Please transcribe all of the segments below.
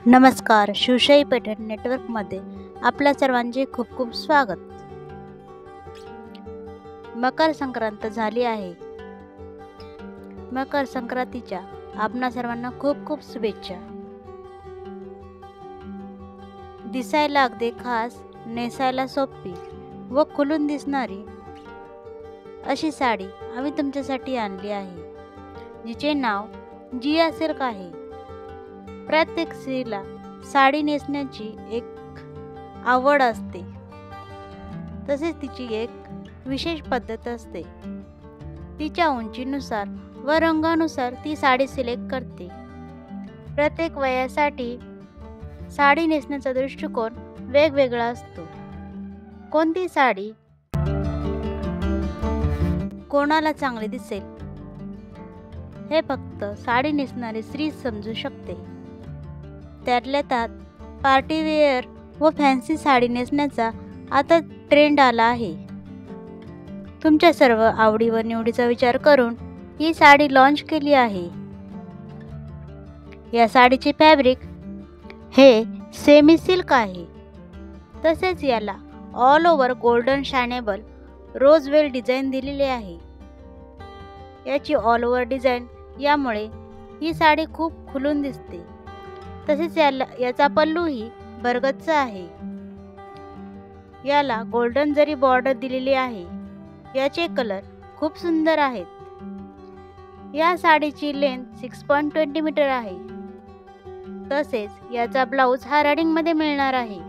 नमस्कार. शिवशाही पैठण नेटवर्कमध्ये आपल्या सर्वांचे खूप खूप स्वागत. मकर संक्रांत झाली आहे. मकर संक्रांतीच्या आपणा सर्वांना खूप खूप शुभेच्छा. दिसायला अगदी खास, नेसायला सोपी व खुलून दिसणारी अशी साडी आम्ही तुमच्यासाठी आणली आहे, जिचे नाव जिया सिल्क आहे. प्रत्येक स्त्रीला साडी नेसण्याची एक आवड असते, तसेच तिची एक विशेष पद्धत असते. तिच्या उंचीनुसार व रंगानुसार ती साडी सिलेक्ट करते. प्रत्येक वयासाठी साडी नेसण्याचा दृष्टिकोन वेगवेगळा असतो. कोणती साडी कोणाला चांगली दिसेल हे फक्त साडी नेसणारी स्त्री समजू शकते. त्यातल्या त्यात पार्टीवेअर व फॅन्सी साडी नेसण्याचा आता ट्रेंड आला आहे. तुमच्या सर्व आवडी व निवडीचा विचार करून ही साडी लॉन्च केली आहे. या साडीचे फॅब्रिक हे सेमी सिल्क आहे. तसेच याला ऑल ओव्हर गोल्डन शायनेबल रोजवेल डिझाईन दिलेले आहे. याची ऑल ओव्हर डिझाईन यामुळे ही साडी खूप खुलून दिसते. तसेच याचा पल्लूही भरगच्च आहे. याला गोल्डन जरी बॉर्डर दिलेली आहे. याचे कलर खूप सुंदर आहेत. या साडीची लेंथ 6.20 मीटर आहे. तसेच याचा ब्लाऊज हा रनिंगमध्ये मिळणार आहे.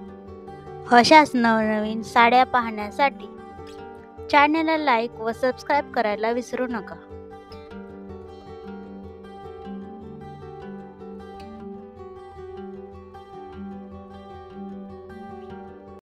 अशाच नवनवीन साड्या पाहण्यासाठी चॅनलला लाईक व सबस्क्राईब करायला विसरू नका.